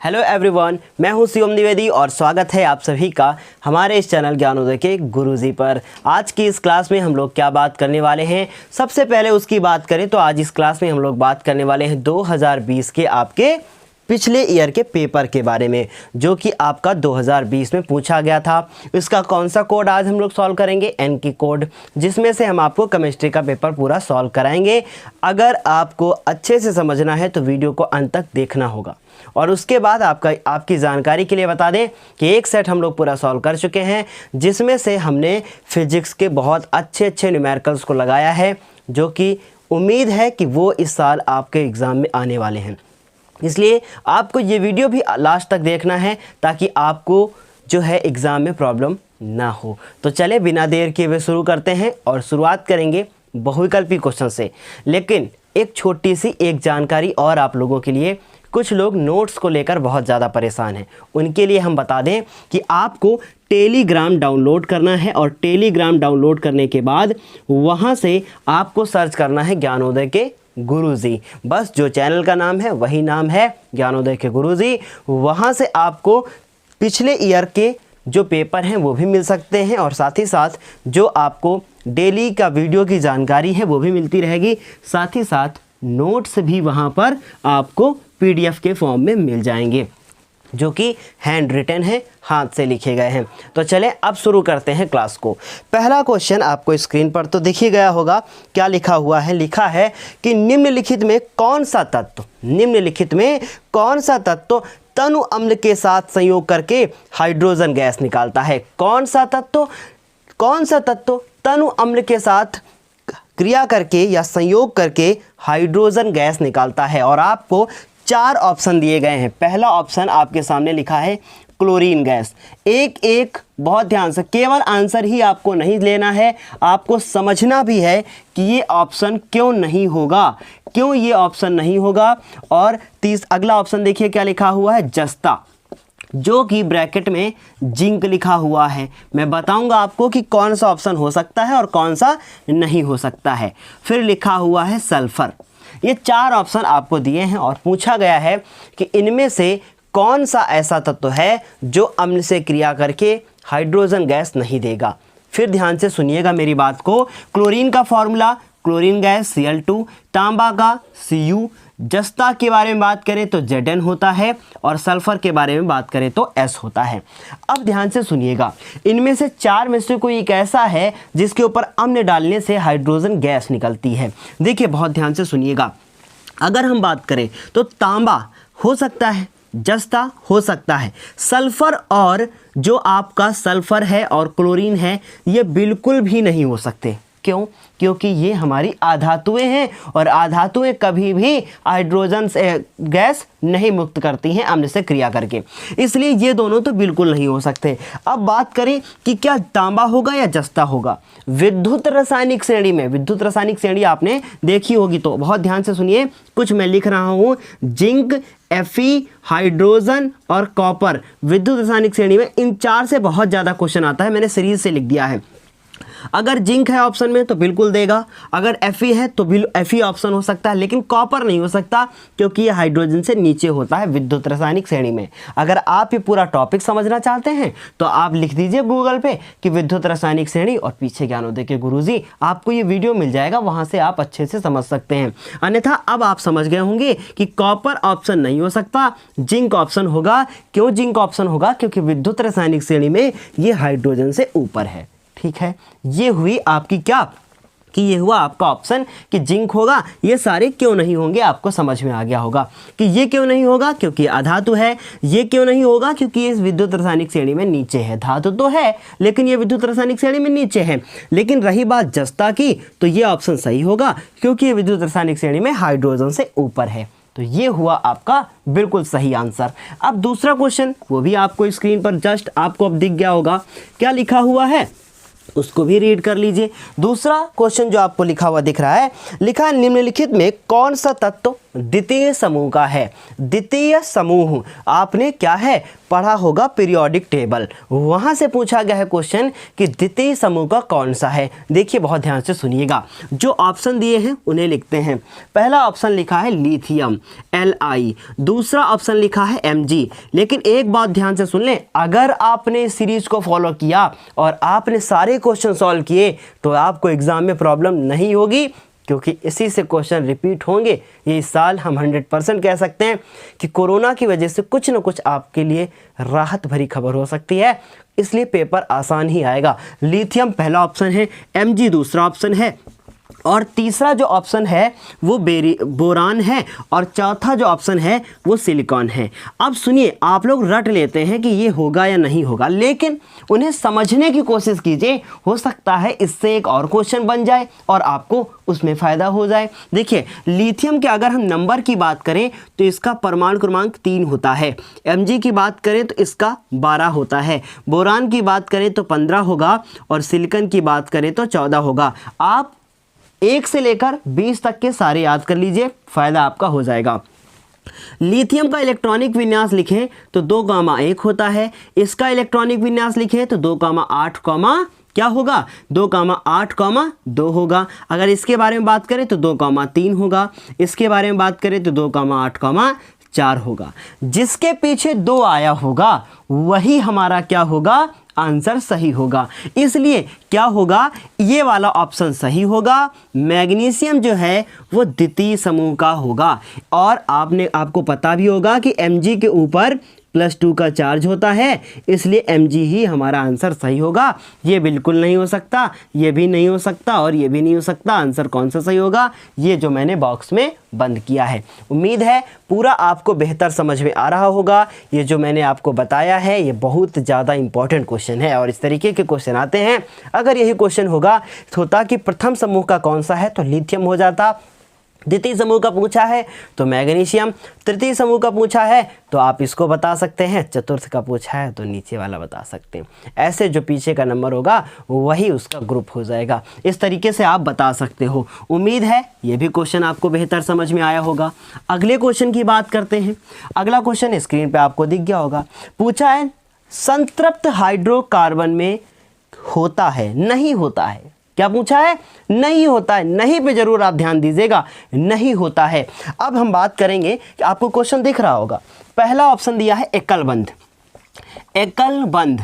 Hello everyone, मैं हूं शिवम द्विवेदी और स्वागत है आप सभी का हमारे इस चैनल ज्ञानोदय के गुरुजी पर। आज की इस क्लास में हम लोग क्या बात करने वाले हैं, सबसे पहले उसकी बात करें तो आज इस क्लास में हम लोग बात करने वाले हैं 2020 के आपके पिछले ईयर के पेपर के बारे में, जो कि आपका 2020 में पूछा गया था। इसका कौन सा कोड आज हम लोग सॉल्व करेंगे, एन की कोड, जिसमें से हम आपको केमिस्ट्री का पेपर पूरा सॉल्व कराएंगे। अगर आपको अच्छे से समझना है तो वीडियो को अंत तक देखना होगा। और उसके बाद आपकी जानकारी के लिए बता दें कि एक सेट हम लोग पूरा सॉल्व कर चुके हैं, जिसमें से हमने फिजिक्स के बहुत अच्छे न्यूमेरिकल्स को लगाया है, जो कि उम्मीद है कि वो इस साल आपके एग्ज़ाम में आने वाले हैं। इसलिए आपको ये वीडियो भी लास्ट तक देखना है ताकि आपको जो है एग्ज़ाम में प्रॉब्लम ना हो। तो चले बिना देर किए हुए शुरू करते हैं और शुरुआत करेंगे बहुविकल्पी क्वेश्चन से। लेकिन एक छोटी सी एक जानकारी और आप लोगों के लिए, कुछ लोग नोट्स को लेकर बहुत ज़्यादा परेशान हैं, उनके लिए हम बता दें कि आपको टेलीग्राम डाउनलोड करना है और टेलीग्राम डाउनलोड करने के बाद वहाँ से आपको सर्च करना है ज्ञानोदय के गुरुजी। बस जो चैनल का नाम है वही नाम है ज्ञानोदय के गुरुजी। वहाँ से आपको पिछले ईयर के जो पेपर हैं वो भी मिल सकते हैं और साथ ही साथ जो आपको डेली का वीडियो की जानकारी है वो भी मिलती रहेगी। साथ ही साथ नोट्स भी वहाँ पर आपको PDF के फॉर्म में मिल जाएंगे, जो कि हैंड रिटन है, हाथ से लिखे गए हैं। तो चलें अब शुरू करते हैं क्लास को। पहला क्वेश्चन आपको स्क्रीन पर तो दिख ही गया होगा, क्या लिखा हुआ है। लिखा है कि निम्नलिखित में कौन सा तत्व तनु अम्ल के साथ संयोग करके हाइड्रोजन गैस निकालता है। कौन सा तत्व तनु अम्ल के साथ क्रिया करके या संयोग करके हाइड्रोजन गैस निकालता है। और आपको 4 ऑप्शन दिए गए हैं। पहला ऑप्शन आपके सामने लिखा है क्लोरीन गैस। एक बहुत ध्यान से, केवल आंसर ही आपको नहीं लेना है, आपको समझना भी है कि ये ऑप्शन क्यों नहीं होगा। और अगला ऑप्शन देखिए क्या लिखा हुआ है, जस्ता, जो कि ब्रैकेट में जिंक लिखा हुआ है। मैं बताऊंगा आपको कि कौन सा ऑप्शन हो सकता है और कौन सा नहीं हो सकता है। फिर लिखा हुआ है सल्फर। ये 4 ऑप्शन आपको दिए हैं और पूछा गया है कि इनमें से कौन सा ऐसा तत्व है जो अम्ल से क्रिया करके हाइड्रोजन गैस नहीं देगा। फिर ध्यान से सुनिएगा मेरी बात को। क्लोरीन का फॉर्मूला क्लोरीन गैस Cl2, तांबा का Cu, जस्ता के बारे में बात करें तो Zn होता है और सल्फर के बारे में बात करें तो S होता है। अब ध्यान से सुनिएगा, इनमें से 4 में से कोई एक ऐसा है जिसके ऊपर अम्ल डालने से हाइड्रोजन गैस निकलती है। देखिए बहुत ध्यान से सुनिएगा, अगर हम बात करें तो तांबा हो सकता है, जस्ता हो सकता है, सल्फर और जो आपका सल्फर है और क्लोरीन है ये बिल्कुल भी नहीं हो सकते। क्यों? क्योंकि ये हमारी आधातुएं हैं और आधातुएं कभी भी हाइड्रोजन से गैस नहीं मुक्त करती हैं अम्ल से क्रिया करके, इसलिए ये दोनों तो बिल्कुल नहीं हो सकते। अब बात करें कि क्या तांबा होगा या जस्ता होगा। विद्युत रासायनिक श्रेणी आपने देखी होगी, तो बहुत ध्यान से सुनिए, कुछ मैं लिख रहा हूँ, जिंक, Fe, हाइड्रोजन और कॉपर विद्युत रासायनिक श्रेणी में इन 4 से बहुत ज़्यादा क्वेश्चन आता है, मैंने सीरीज से लिख दिया है। अगर जिंक है ऑप्शन में तो बिल्कुल देगा, अगर Fe है तो Fe ऑप्शन हो सकता है, लेकिन कॉपर नहीं हो सकता क्योंकि ये हाइड्रोजन से नीचे होता है विद्युत रासायनिक श्रेणी में। अगर आप ये पूरा टॉपिक समझना चाहते हैं तो आप लिख दीजिए गूगल पे कि विद्युत रासायनिक श्रेणी और पीछे ज्ञानोदय के गुरुजी, आपको ये वीडियो मिल जाएगा, वहाँ से आप अच्छे से समझ सकते हैं। अन्यथा अब आप समझ गए होंगे कि कॉपर ऑप्शन नहीं हो सकता, जिंक ऑप्शन होगा। क्यों जिंक ऑप्शन होगा? क्योंकि विद्युत रासायनिक श्रेणी में ये हाइड्रोजन से ऊपर है। ठीक है, ये हुई आपकी क्या कि ये हुआ आपका ऑप्शन कि जिंक होगा। ये सारे क्यों नहीं होंगे आपको समझ में आ गया होगा कि ये क्यों नहीं होगा, क्योंकि अधातु है। ये क्यों नहीं होगा, क्योंकि ये विद्युत रासायनिक श्रेणी में नीचे है। धातु तो है लेकिन ये विद्युत रासायनिक श्रेणी में नीचे है। लेकिन रही बात जस्ता की, तो ये ऑप्शन सही होगा क्योंकि ये विद्युत रासायनिक श्रेणी में हाइड्रोजन से ऊपर है। तो ये हुआ आपका बिल्कुल सही आंसर। अब दूसरा क्वेश्चन, वो भी आपको स्क्रीन पर जस्ट आपको अब दिख गया होगा, क्या लिखा हुआ है उसको भी रीड कर लीजिए। दूसरा क्वेश्चन जो आपको लिखा हुआ दिख रहा है, लिखा है निम्नलिखित में कौन सा तत्व द्वितीय समूह का है। द्वितीय समूह आपने क्या है पढ़ा होगा पीरियोडिक टेबल, वहां से पूछा गया है क्वेश्चन कि द्वितीय समूह का कौन सा है। देखिए बहुत ध्यान से सुनिएगा, जो ऑप्शन दिए हैं उन्हें लिखते हैं। पहला ऑप्शन लिखा है लिथियम Li, दूसरा ऑप्शन लिखा है Mg। लेकिन एक बात ध्यान से सुन लें, अगर आपने इस सीरीज को फॉलो किया और आपने सारे क्वेश्चन सॉल्व किए तो आपको एग्जाम में प्रॉब्लम नहीं होगी, क्योंकि इसी से क्वेश्चन रिपीट होंगे। ये इस साल हम 100% कह सकते हैं कि कोरोना की वजह से कुछ न कुछ आपके लिए राहत भरी खबर हो सकती है, इसलिए पेपर आसान ही आएगा। लिथियम पहला ऑप्शन है, Mg दूसरा ऑप्शन है, और तीसरा जो ऑप्शन है वो बोरान है, और चौथा जो ऑप्शन है वो सिलिकॉन है। अब सुनिए, आप लोग रट लेते हैं कि ये होगा या नहीं होगा, लेकिन उन्हें समझने की कोशिश कीजिए, हो सकता है इससे एक और क्वेश्चन बन जाए और आपको उसमें फ़ायदा हो जाए। देखिए लिथियम के अगर हम नंबर की बात करें तो इसका परमाणु क्रमांक 3 होता है, Mg की बात करें तो इसका 12 होता है, बोरान की बात करें तो 15 होगा, और सिलिकॉन की बात करें तो 14 होगा। आप 1 से लेकर 20 तक के सारे याद कर लीजिए, फायदा आपका हो जाएगा। लिथियम का इलेक्ट्रॉनिक विन्यास लिखें तो 2,1 होता है, इसका इलेक्ट्रॉनिक विन्यास लिखें तो 2,8, क्या होगा 2,8,2 होगा। अगर इसके बारे में बात करें तो 2,3 होगा, इसके बारे में बात करें तो 2,8,4 होगा। जिसके पीछे 2 आया होगा वही हमारा क्या होगा, आंसर सही होगा। इसलिए क्या होगा, ये वाला ऑप्शन सही होगा। मैग्नीशियम जो है वो द्वितीय समूह का होगा, और आपको पता भी होगा कि Mg के ऊपर +2 का चार्ज होता है, इसलिए Mg ही हमारा आंसर सही होगा। ये बिल्कुल नहीं हो सकता, ये भी नहीं हो सकता, और ये भी नहीं हो सकता। आंसर कौन सा सही होगा, ये जो मैंने बॉक्स में बंद किया है। उम्मीद है पूरा आपको बेहतर समझ में आ रहा होगा। ये जो मैंने आपको बताया है ये बहुत ज़्यादा इंपॉर्टेंट क्वेश्चन है, और इस तरीके के क्वेश्चन आते हैं। अगर यही क्वेश्चन होता कि प्रथम समूह का कौन सा है तो लिथियम हो जाता, द्वितीय समूह का पूछा है तो मैग्नीशियम, तृतीय समूह का पूछा है तो आप इसको बता सकते हैं, चतुर्थ का पूछा है तो नीचे वाला बता सकते हैं। ऐसे जो पीछे का नंबर होगा वही उसका ग्रुप हो जाएगा। इस तरीके से आप बता सकते हो। उम्मीद है ये भी क्वेश्चन आपको बेहतर समझ में आया होगा। अगले क्वेश्चन की बात करते हैं। अगला क्वेश्चन स्क्रीन पर आपको दिख गया होगा। पूछा है संतृप्त हाइड्रोकार्बन में होता है नहीं होता है। क्या पूछा है, नहीं होता है। नहीं पे जरूर आप ध्यान दीजिएगा, नहीं होता है। अब हम बात करेंगे कि आपको क्वेश्चन दिख रहा होगा, पहला ऑप्शन दिया है एकल बंध, एकल बंध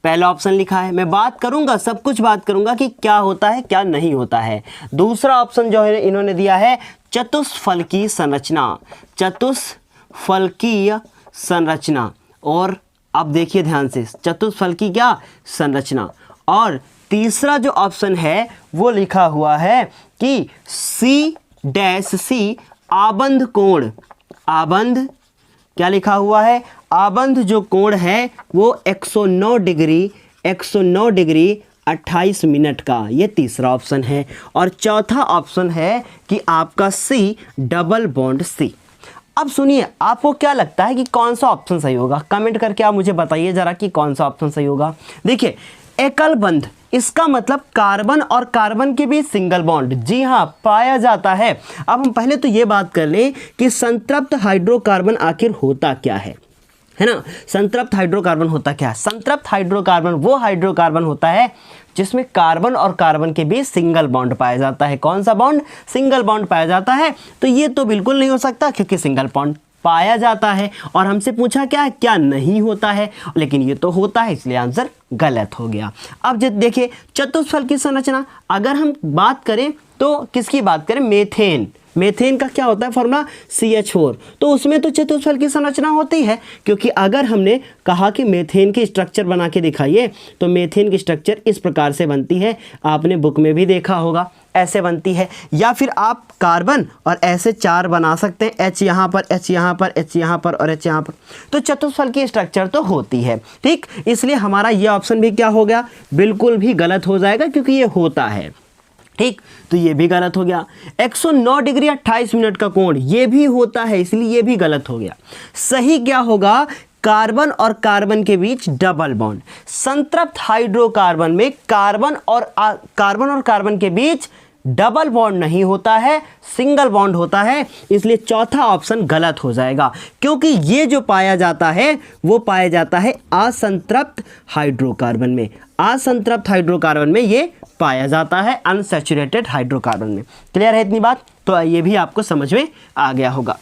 पहला ऑप्शन लिखा है। मैं बात करूंगा, सब कुछ बात करूंगा कि क्या होता है क्या नहीं होता है। दूसरा ऑप्शन जो है इन्होंने दिया है चतुष्फलकीय संरचना, चतुष्फलकीय संरचना। और अब देखिए ध्यान से, चतुष्फलकीय क्या संरचना। और तीसरा जो ऑप्शन है वो लिखा हुआ है कि C' आबंध कोण, आबंध क्या लिखा हुआ है, आबंध जो कोण है वो 109 डिग्री 28 मिनट का, ये तीसरा ऑप्शन है। और चौथा ऑप्शन है कि आपका C डबल बॉन्ड C। अब सुनिए, आपको क्या लगता है कि कौन सा ऑप्शन सही होगा, कमेंट करके आप मुझे बताइए जरा कि कौन सा ऑप्शन सही होगा। देखिए एकल बंध, इसका मतलब कार्बन और कार्बन के बीच सिंगल बॉन्ड, जी हाँ पाया जाता है। अब हम पहले तो ये बात कर लें कि संतृप्त हाइड्रोकार्बन आखिर होता क्या है ना। संतृप्त हाइड्रोकार्बन होता क्या है, संतृप्त हाइड्रोकार्बन वो हाइड्रोकार्बन होता है जिसमें कार्बन और कार्बन के बीच सिंगल बॉन्ड पाया जाता है। कौन सा बॉन्ड, सिंगल बॉन्ड पाया जाता है। तो ये तो बिल्कुल नहीं हो सकता क्योंकि सिंगल बॉन्ड पाया जाता है। और हमसे पूछा क्या है, क्या नहीं होता है, लेकिन ये तो होता है, इसलिए आंसर गलत हो गया। अब देखिए चतुष्फलकीय संरचना, अगर हम बात करें तो किसकी बात करें, मेथेन। मेथेन का क्या होता है फॉर्मूला, CH4। तो उसमें तो चतुष्फलकीय संरचना होती है, क्योंकि अगर हमने कहा कि मेथेन की स्ट्रक्चर बना के दिखाइए तो मेथेन की स्ट्रक्चर इस प्रकार से बनती है, आपने बुक में भी देखा होगा, ऐसे बनती है। या फिर आप कार्बन और ऐसे 4 बना सकते हैं, H यहाँ पर, H यहाँ पर, H यहाँ पर और H यहाँ पर। तो चतुष्फलकीय स्ट्रक्चर तो होती है, ठीक। इसलिए हमारा ये ऑप्शन भी क्या हो गया, बिल्कुल भी गलत हो जाएगा, क्योंकि ये होता है, ठीक। तो ये भी गलत हो गया। 109 डिग्री 28 मिनट का कोण, ये भी होता है, इसलिए ये भी गलत हो गया। सही क्या होगा, कार्बन और कार्बन के बीच डबल बॉन्ड। संतृप्त हाइड्रोकार्बन में कार्बन और कार्बन के बीच डबल बॉन्ड नहीं होता है, सिंगल बॉन्ड होता है, इसलिए चौथा ऑप्शन गलत हो जाएगा, क्योंकि ये जो पाया जाता है वो पाया जाता है असंतृप्त हाइड्रोकार्बन में। असंतृप्त हाइड्रोकार्बन में ये पाया जाता है, अनसैचुरेटेड हाइड्रोकार्बन में। क्लियर है इतनी बात? तो ये भी आपको समझ में आ गया होगा।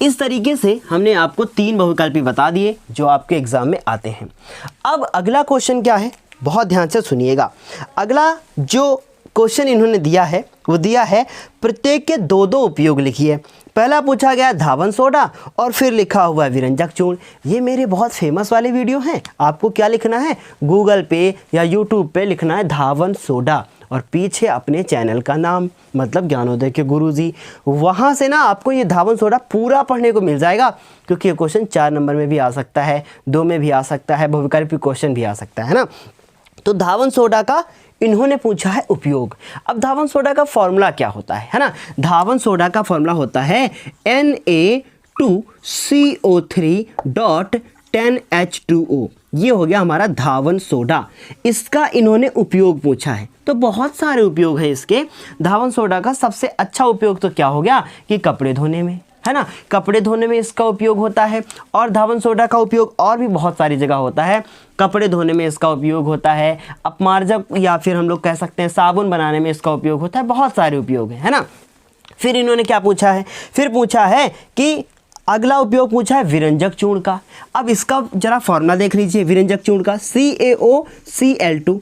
इस तरीके से हमने आपको 3 बहुविकल्पी बता दिए जो आपके एग्जाम में आते हैं। अब अगला क्वेश्चन क्या है, बहुत ध्यान से सुनिएगा। अगला जो क्वेश्चन इन्होंने दिया है वो दिया है प्रत्येक के 2-2 उपयोग लिखिए। पहला पूछा गया धावन सोडा और फिर लिखा हुआ है विरंजक चूर्ण। ये मेरे बहुत फेमस वाले वीडियो हैं। आपको क्या लिखना है, गूगल पे या यूट्यूब पे लिखना है धावन सोडा और पीछे अपने चैनल का नाम, मतलब ज्ञानोदय के गुरुजी। वहाँ से ना आपको ये धावन सोडा पूरा पढ़ने को मिल जाएगा, क्योंकि ये क्वेश्चन 4 नंबर में भी आ सकता है, 2 में भी आ सकता है, बहुविकल्पी क्वेश्चन भी आ सकता है ना। तो धावन सोडा का इन्होंने पूछा है उपयोग। अब धावन सोडा का फॉर्मूला क्या होता है ना? धावन सोडा का फॉर्मूला होता है Na2CO3.10H2O। ये हो गया हमारा धावन सोडा। इसका इन्होंने उपयोग पूछा है, तो बहुत सारे उपयोग हैं इसके। धावन सोडा का सबसे अच्छा उपयोग तो क्या हो गया कि कपड़े धोने में, है ना, कपड़े धोने में इसका उपयोग होता है। और धावन सोडा का उपयोग और भी बहुत सारी जगह होता है। कपड़े धोने में इसका उपयोग होता है, अपमार्जक या फिर हम लोग कह सकते हैं साबुन बनाने में इसका उपयोग होता है। बहुत सारे उपयोग हैं, है ना। फिर इन्होंने क्या पूछा है, फिर पूछा है कि अगला उपयोग पूछा है विरंजक चूर्ण का। अब इसका जरा फॉर्मूला देख लीजिए विरंजक चूर्ण का, CaOCl2।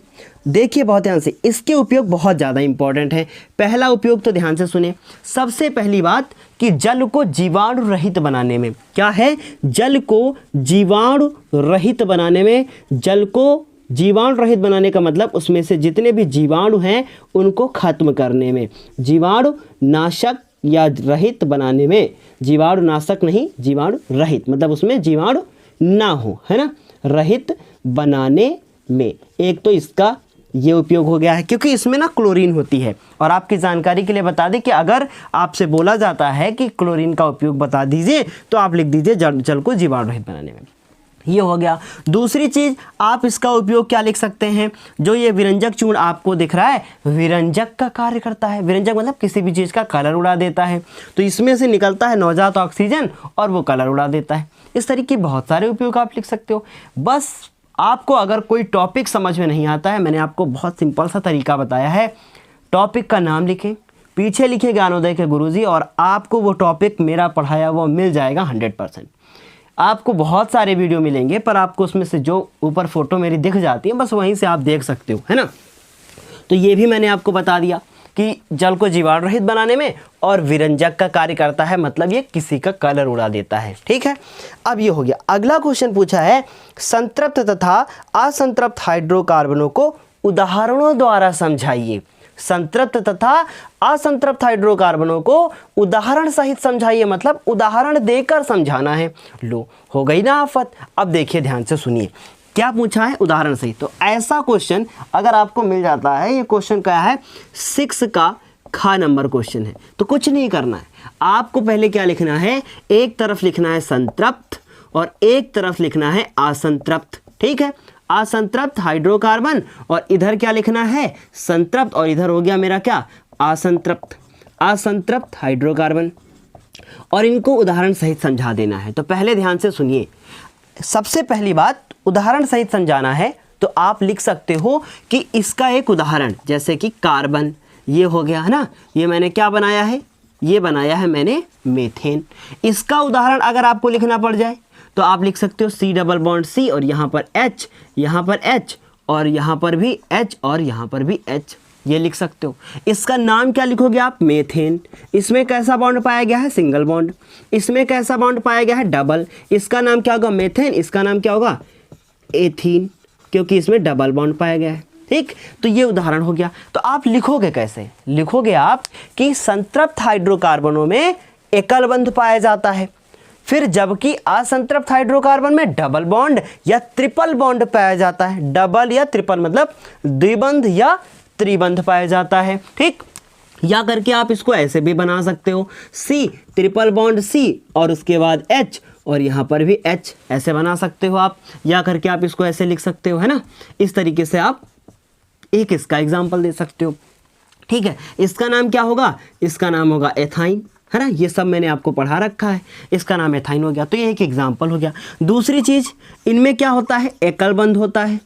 देखिए बहुत ध्यान से, इसके उपयोग बहुत ज़्यादा इंपॉर्टेंट है। पहला उपयोग तो ध्यान से सुने। सबसे पहली बात कि जल को जीवाणु रहित बनाने में, क्या है, जल को जीवाणु रहित बनाने में, जल को जीवाणु रहित बनाने का मतलब उसमें से जितने भी जीवाणु हैं उनको खत्म करने में, जीवाणु नाशक या रहित बनाने में, जीवाणु नाशक नहीं, जीवाणु रहित मतलब उसमें जीवाणु ना हो, है ना, रहित बनाने में। एक तो इसका ये उपयोग हो गया है, क्योंकि इसमें ना क्लोरीन होती है। और आपकी जानकारी के लिए बता दें कि अगर आपसे बोला जाता है कि क्लोरीन का उपयोग बता दीजिए तो आप लिख दीजिए जल को जीवाणु रहित बनाने में। ये हो गया। दूसरी चीज़ आप इसका उपयोग क्या लिख सकते हैं, जो ये विरंजक चूर्ण आपको दिख रहा है विरंजक का कार्य करता है। विरंजक मतलब किसी भी चीज़ का कलर उड़ा देता है, तो इसमें से निकलता है नवजात ऑक्सीजन और वो कलर उड़ा देता है। इस तरीके बहुत सारे उपयोग आप लिख सकते हो। बस आपको अगर कोई टॉपिक समझ में नहीं आता है, मैंने आपको बहुत सिंपल सा तरीका बताया है। टॉपिक का नाम लिखें, पीछे लिखे ज्ञानोदय के गुरुजी, और आपको वो टॉपिक मेरा पढ़ाया वो मिल जाएगा 100%। आपको बहुत सारे वीडियो मिलेंगे, पर आपको उसमें से जो ऊपर फोटो मेरी दिख जाती है बस वहीं से आप देख सकते हो, है ना। तो ये भी मैंने आपको बता दिया कि जल को जीवाणु रहित बनाने में और विरंजक का कार्य करता है, मतलब ये किसी का कलर उड़ा देता है। ठीक है, अब ये हो गया। अगला क्वेश्चन पूछा है संतृप्त तथा असंतृप्त हाइड्रोकार्बनों को उदाहरणों द्वारा समझाइए। संतृप्त तथा असंतृप्त हाइड्रोकार्बनों को उदाहरण सहित समझाइए, मतलब उदाहरण देकर समझाना है। लो हो गई ना आफत। अब देखिए ध्यान से सुनिए क्या पूछा है उदाहरण सहित। तो ऐसा क्वेश्चन अगर आपको मिल जाता है, ये क्वेश्चन क्या है 6 का खा नंबर क्वेश्चन है, तो कुछ नहीं करना है। आपको पहले क्या लिखना है, एक तरफ लिखना है संतृप्त और एक तरफ लिखना है असंतृप्त। ठीक है, असंतृप्त हाइड्रोकार्बन और इधर क्या लिखना है संतृप्त, और इधर हो गया मेरा क्या असंतृप्त, असंतृप्त हाइड्रोकार्बन, और इनको उदाहरण सहित समझा देना है। तो पहले ध्यान से सुनिए, सबसे पहली बात उदाहरण सहित समझाना है। तो आप लिख सकते हो कि इसका एक उदाहरण, जैसे कि कार्बन, ये हो गया है ना, ये मैंने क्या बनाया है, ये बनाया है मैंने मीथेन। इसका उदाहरण अगर आपको लिखना पड़ जाए तो आप लिख सकते हो C डबल बॉन्ड C, और यहाँ पर H, यहाँ पर H, और यहाँ पर भी H, और यहाँ पर भी H, ये लिख सकते हो। इसका नाम क्या लिखोगे आप, मीथेन। इसमें कैसा बॉन्ड पाया गया है, सिंगल बॉन्ड। इसमें कैसा बॉन्ड पाया गया है, डबल। इसका नाम क्या होगा, मीथेन। इसका नाम क्या होगा, एथीन, क्योंकि इसमें डबल बॉन्ड पाया गया है। ठीक, तो ये उदाहरण हो गया। तो आप लिखोगे कैसे, लिखोगे आप कि संतृप्त हाइड्रोकार्बनों में एकल बंध पाया जाता है, फिर जबकि असंतृप्त हाइड्रोकार्बन में डबल बॉन्ड या ट्रिपल बॉन्ड पाया जाता है। डबल या ट्रिपल मतलब द्विबंध या त्रिबंध पाया जाता है। ठीक, या करके आप इसको ऐसे भी बना सकते हो, C ट्रिपल बॉन्ड C और उसके बाद H, और यहाँ पर भी H, ऐसे बना सकते हो आप। या करके आप इसको ऐसे लिख सकते हो, है ना। इस तरीके से आप एक इसका एग्जाम्पल दे सकते हो। ठीक है, इसका नाम क्या होगा, इसका नाम होगा एथाइन, है ना, ये सब मैंने आपको पढ़ा रखा है, इसका नाम एथाइन हो गया। तो ये एक एग्जाम्पल हो गया। दूसरी चीज़, इनमें क्या होता है, एकल बंध होता है,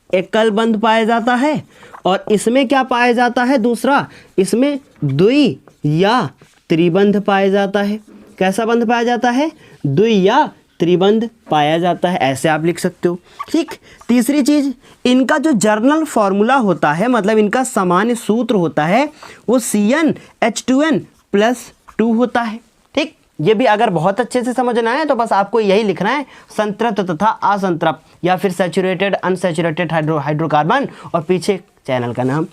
एकल बंध पाया जाता है। और इसमें क्या पाया जाता है, दूसरा इसमें द्वि या त्रिबंध पाया जाता है। कैसा बंध पाया जाता है, द्वि या त्रिबंध पाया जाता है, ऐसे आप लिख सकते हो। ठीक, तीसरी चीज़, इनका जो जर्नल फॉर्मूला होता है, मतलब इनका सामान्य सूत्र होता है, वो CnH2n+2 होता है। ठीक, ये भी अगर बहुत अच्छे से समझना है तो बस आपको यही लिखना है, संतृप्त तथा असंतृप्त या फिर सैचुरेटेड अनसैचुरेटेड हाइड्रोकार्बन और पीछे चैनल का नाम,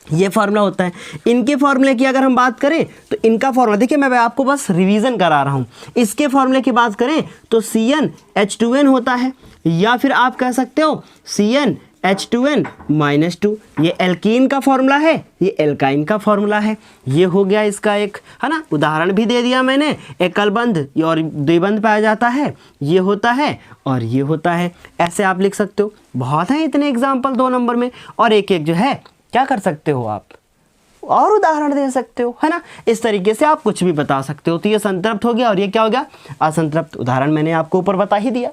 ये फार्मूला होता है। इनके फार्मूले की अगर हम बात करें तो इनका फार्मूला देखिए, मैं आपको बस रिवीजन करा रहा हूँ। इसके फार्मूले की बात करें तो CnH2n होता है, या फिर आप कह सकते हो CnH2n-2। ये एल्कीन का फार्मूला है, ये एल्काइन का फार्मूला है। ये हो गया इसका एक, है ना, उदाहरण भी दे दिया मैंने, एकल बंध और द्विबंध पाया जाता है, ये होता है और ये होता है, ऐसे आप लिख सकते हो। बहुत हैं इतने एग्जाम्पल 2 नंबर में, और एक एक जो है क्या कर सकते हो आप, और उदाहरण दे सकते हो, है ना। इस तरीके से आप कुछ भी बता सकते हो। तो ये संतृप्त हो गया और ये क्या हो गया, असंतृप्त। उदाहरण मैंने आपको ऊपर बता ही दिया।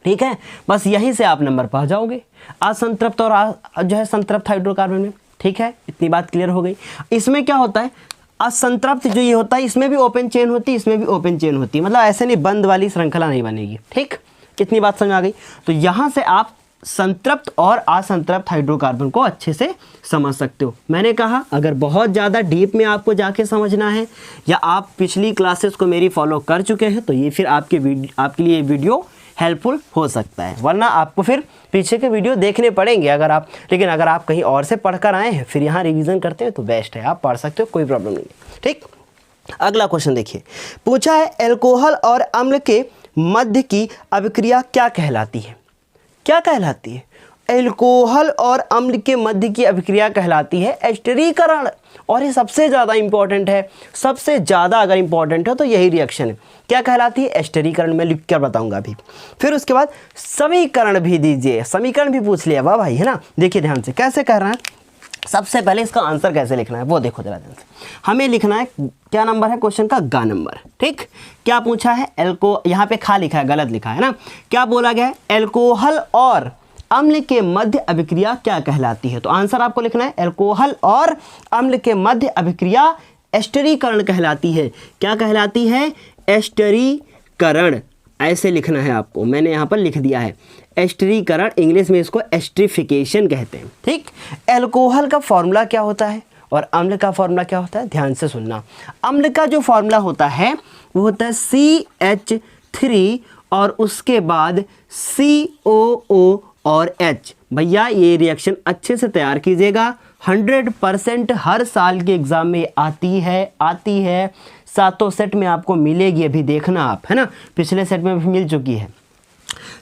ठीक है, बस यहीं से आप नंबर पा जाओगे, असंतृप्त और जो है संतृप्त हाइड्रोकार्बन में। ठीक है, इतनी बात क्लियर हो गई। इसमें क्या होता है, असंतृप्त जो ये होता है, इसमें भी ओपन चेन होती है, इसमें भी ओपन चेन होती है, मतलब ऐसे नहीं, बंद वाली श्रृंखला नहीं बनेगी। ठीक, इतनी बात समझ आ गई। तो यहाँ से आप संतृप्त और असंतृप्त हाइड्रोकार्बन को अच्छे से समझ सकते हो। मैंने कहा अगर बहुत ज़्यादा डीप में आपको जाके समझना है, या आप पिछली क्लासेस को मेरी फॉलो कर चुके हैं, तो ये फिर आपके लिए वीडियो हेल्पफुल हो सकता है, वरना आपको फिर पीछे के वीडियो देखने पड़ेंगे अगर आप, लेकिन अगर आप कहीं और से पढ़कर आए हैं फिर यहाँ रिवीजन करते हैं तो बेस्ट है, आप पढ़ सकते हो, कोई प्रॉब्लम नहीं है। ठीक, अगला क्वेश्चन देखिए, पूछा है एल्कोहल और अम्ल के मध्य की अभिक्रिया क्या कहलाती है। क्या कहलाती है, एल्कोहल और अम्ल के मध्य की अभिक्रिया कहलाती है एस्टरीकरण। और ये सबसे ज़्यादा इंपॉर्टेंट है, सबसे ज़्यादा अगर इंपॉर्टेंट है तो यही रिएक्शन है। क्या कहलाती है, एस्टरीकरण। मैं लिख कर बताऊंगा अभी। फिर उसके बाद समीकरण भी दीजिए, समीकरण भी पूछ लिया वाह भाई, है ना। देखिए ध्यान से कैसे कर रहे हैं, सबसे पहले इसका आंसर कैसे लिखना है वो देखो जरा ध्यान से। हमें लिखना है, क्या नंबर है क्वेश्चन का, ग नंबर। ठीक, क्या पूछा है, यहाँ पे खा लिखा है, गलत लिखा है ना। क्या बोला गया है, एल्कोहल और अम्ल के मध्य अभिक्रिया क्या कहलाती है। तो आंसर आपको लिखना है, एल्कोहल और अम्ल के मध्य अभिक्रिया एस्टरीकरण कहलाती है। क्या कहलाती है, एस्टरीकरण, ऐसे लिखना है आपको, मैंने यहाँ पर लिख दिया है एस्टरीकरण, इंग्लिश में इसको एस्ट्रिफिकेशन कहते हैं। ठीक, एल्कोहल का फॉर्मूला क्या होता है और अम्ल का फॉर्मूला क्या होता है, ध्यान से सुनना। अम्ल का जो फॉर्मूला होता है वो होता है CH3 और उसके बाद COO और H। भैया ये रिएक्शन अच्छे से तैयार कीजिएगा, 100% हर साल के एग्ज़ाम में आती है, सातों सेट में आपको मिलेगी, अभी देखना आप, है ना, पिछले सेट में भी मिल चुकी है।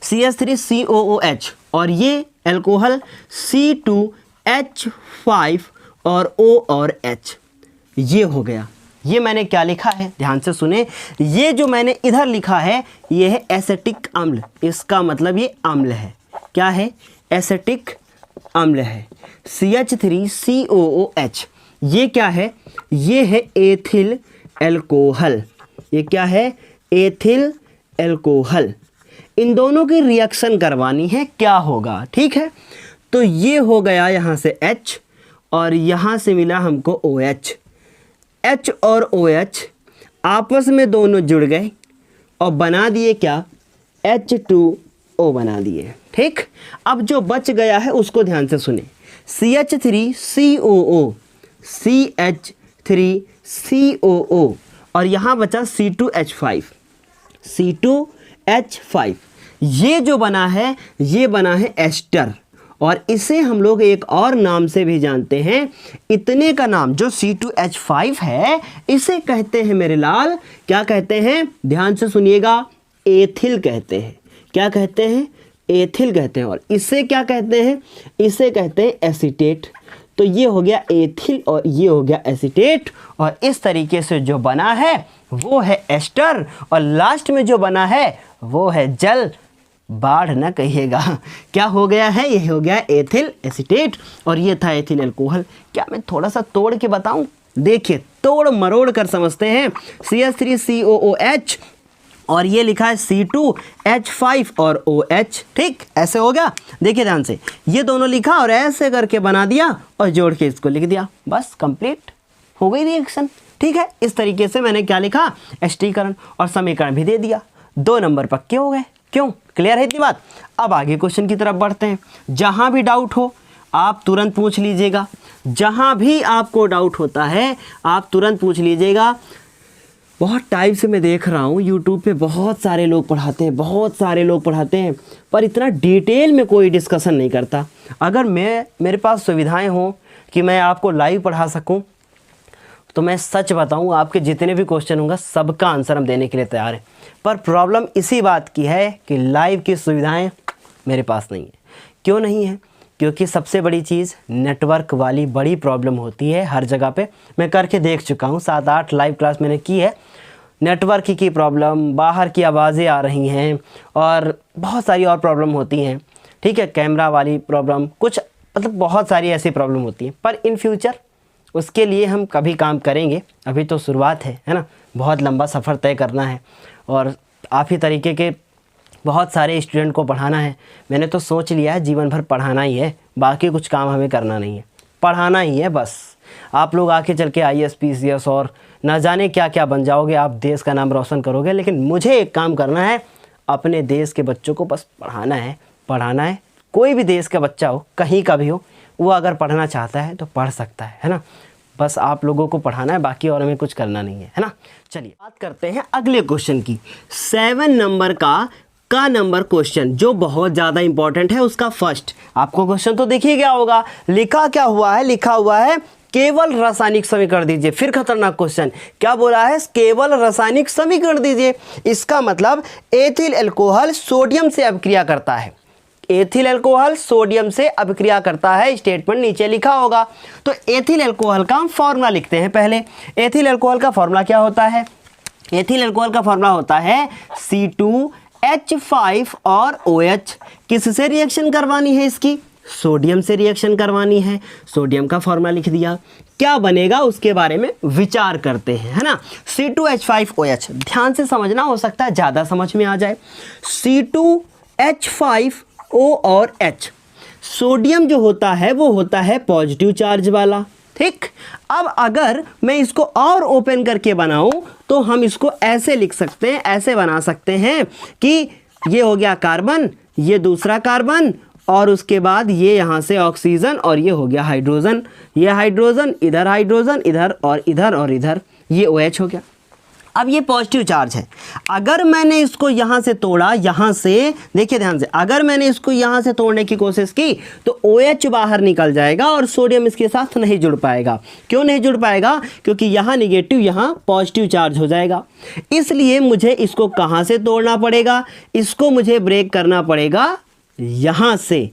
CH3COOH और ये एल्कोहल C2H5 और O और H, ये हो गया। ये मैंने क्या लिखा है, ध्यान से सुने, ये जो मैंने इधर लिखा है ये है एसिटिक अम्ल, इसका मतलब ये अम्ल है। क्या है, एसिटिक अम्ल है। CH3COOH, ये क्या है, ये है एथिल एल्कोहल। ये क्या है, एथिल एल्कोहल। इन दोनों की रिएक्शन करवानी है, क्या होगा, ठीक है। तो ये हो गया यहाँ से H और यहाँ से मिला हमको OH। H और OH आपस में दोनों जुड़ गए और बना दिए क्या, H2O बना दिए। ठीक, अब जो बच गया है उसको ध्यान से सुने, CH3COO, CH3COO और यहाँ बचा C2H5, C2H5। ये जो बना है ये बना है एस्टर, और इसे हम लोग एक और नाम से भी जानते हैं। इतने का नाम जो C2H5 है इसे कहते हैं मेरे लाल, क्या कहते हैं, ध्यान से सुनिएगा, एथिल कहते हैं। क्या कहते हैं, एथिल कहते हैं। और इसे क्या कहते हैं, इसे कहते हैं एसीटेट। तो ये हो गया एथिल और ये हो गया एसीटेट, और इस तरीके से जो बना है वो है एस्टर, और लास्ट में जो बना है वो है जल, बाढ़ ना कहिएगा। क्या हो गया है, ये हो गया एथिल एसीटेट और ये था एथिल अल्कोहल। क्या मैं थोड़ा सा तोड़ के बताऊं? देखिए तोड़ मरोड़ कर समझते हैं। CH3COOH और ये लिखा है C2H5 और OH, ठीक ऐसे हो गया। देखिए ध्यान से, ये दोनों लिखा और ऐसे करके बना दिया और जोड़ के इसको लिख दिया, बस कंप्लीट हो गई रिएक्शन। ठीक है, इस तरीके से मैंने क्या लिखा, एस्टीकरण और समीकरण भी दे दिया। 2 नंबर पक्के हो गए। क्यों, क्लियर है इतनी बात? अब आगे क्वेश्चन की तरफ बढ़ते हैं। जहां भी डाउट हो आप तुरंत पूछ लीजिएगा, जहां भी आपको डाउट होता है आप तुरंत पूछ लीजिएगा। बहुत टाइम से मैं देख रहा हूँ यूट्यूब पे बहुत सारे लोग पढ़ाते हैं, पर इतना डिटेल में कोई डिस्कशन नहीं करता। अगर मेरे पास सुविधाएं हों कि मैं आपको लाइव पढ़ा सकूं, तो मैं सच बताऊं आपके जितने भी क्वेश्चन होंगे सबका आंसर हम देने के लिए तैयार हैं। पर प्रॉब्लम इसी बात की है कि लाइव की सुविधाएं मेरे पास नहीं है। क्यों नहीं है? क्योंकि सबसे बड़ी चीज़ नेटवर्क वाली बड़ी प्रॉब्लम होती है हर जगह पे। मैं करके देख चुका हूँ, 7-8 लाइव क्लास मैंने की है। नेटवर्क की प्रॉब्लम, बाहर की आवाज़ें आ रही हैं और बहुत सारी और प्रॉब्लम होती हैं। ठीक है, कैमरा वाली प्रॉब्लम, कुछ मतलब बहुत सारी ऐसी प्रॉब्लम होती हैं। पर इन फ्यूचर उसके लिए हम कभी काम करेंगे, अभी तो शुरुआत है ना। बहुत लंबा सफ़र तय करना है और आप ही तरीके के बहुत सारे स्टूडेंट को पढ़ाना है। मैंने तो सोच लिया है जीवन भर पढ़ाना ही है, बाकी कुछ काम हमें करना नहीं है, पढ़ाना ही है बस। आप लोग आके चल के IAS PCS और ना जाने क्या क्या बन जाओगे, आप देश का नाम रोशन करोगे। लेकिन मुझे एक काम करना है, अपने देश के बच्चों को बस पढ़ाना है। कोई भी देश का बच्चा हो, कहीं का भी हो, वो अगर पढ़ना चाहता है तो पढ़ सकता है ना। बस आप लोगों को पढ़ाना है, बाकी और हमें कुछ करना नहीं है ना। चलिए बात करते हैं अगले क्वेश्चन की। 7 नंबर का नंबर क्वेश्चन जो बहुत ज़्यादा इंपॉर्टेंट है, उसका फर्स्ट आपको क्वेश्चन तो देखिए क्या होगा। लिखा क्या हुआ है, लिखा हुआ है केवल रासायनिक समीकरण दीजिए। फिर खतरनाक क्वेश्चन, क्या बोला है, केवल रासायनिक समीकरण दीजिए। इसका मतलब एथिल अल्कोहल सोडियम से अभिक्रिया करता है। एथिल अल्कोहल सोडियम से अभिक्रिया करता है, स्टेटमेंट नीचे लिखा होगा। तो एथिल अल्कोहल का हम फॉर्मूला लिखते हैं पहले। एथिल अल्कोहल का फॉर्मूला क्या होता है? एथिल अल्कोहल का फॉर्मूला होता है C2H5 और OH। किससे रिएक्शन करवानी है इसकी? सोडियम से रिएक्शन करवानी है। सोडियम का फॉर्मूला लिख दिया, क्या बनेगा उसके बारे में विचार करते हैं, है ना। C2H5OH ध्यान से समझना, हो सकता है ज़्यादा समझ में आ जाए। C2H5O और H, सोडियम जो होता है वो होता है पॉजिटिव चार्ज वाला, ठीक। अब अगर मैं इसको और ओपन करके बनाऊं तो हम इसको ऐसे लिख सकते हैं, ऐसे बना सकते हैं कि ये हो गया कार्बन, ये दूसरा कार्बन और उसके बाद ये यहाँ से ऑक्सीजन और ये हो गया हाइड्रोजन। ये हाइड्रोजन इधर, हाइड्रोजन इधर और इधर और इधर, ये OH हो गया। अब ये पॉजिटिव चार्ज है। अगर मैंने इसको यहाँ से तोड़ा, यहाँ से देखिए ध्यान से, अगर मैंने इसको यहाँ से तोड़ने की कोशिश की तो OH बाहर निकल जाएगा और सोडियम इसके साथ नहीं जुड़ पाएगा। क्यों नहीं जुड़ पाएगा? क्योंकि यहाँ निगेटिव, यहाँ पॉजिटिव चार्ज हो जाएगा। इसलिए मुझे इसको कहाँ से तोड़ना पड़ेगा? इसको मुझे ब्रेक करना पड़ेगा यहाँ से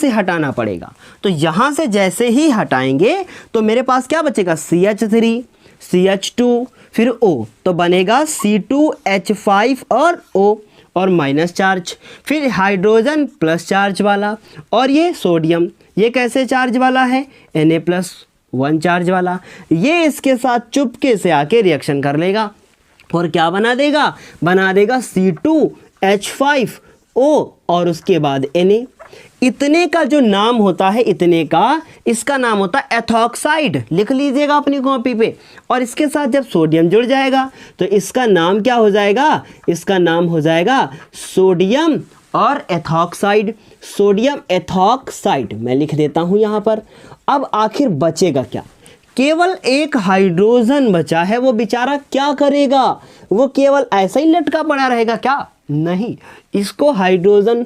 हटाना पड़ेगा। तो यहाँ से जैसे ही हटाएंगे तो मेरे पास क्या बचेगा? CH3, CH2 फिर O, तो बनेगा C2H5 और O और माइनस चार्ज, फिर हाइड्रोजन प्लस चार्ज वाला और ये सोडियम, ये कैसे चार्ज वाला है? Na+1 चार्ज वाला। ये इसके साथ चुपके से आके रिएक्शन कर लेगा और क्या बना देगा? बना देगा C2H5O और उसके बाद Na। इतने का जो नाम होता है, इतने का, इसका नाम होता है एथॉक्साइड। लिख लीजिएगा अपनी कॉपी पे। और इसके साथ जब सोडियम जुड़ जाएगा तो इसका नाम क्या हो जाएगा? इसका नाम हो जाएगा सोडियम और एथॉक्साइड। सोडियम एथॉक्साइड मैं लिख देता हूं यहां पर। अब आखिर बचेगा क्या? केवल एक हाइड्रोजन बचा है। वो बेचारा क्या करेगा? वो केवल ऐसा ही लटका पड़ा रहेगा क्या? नहीं, इसको हाइड्रोजन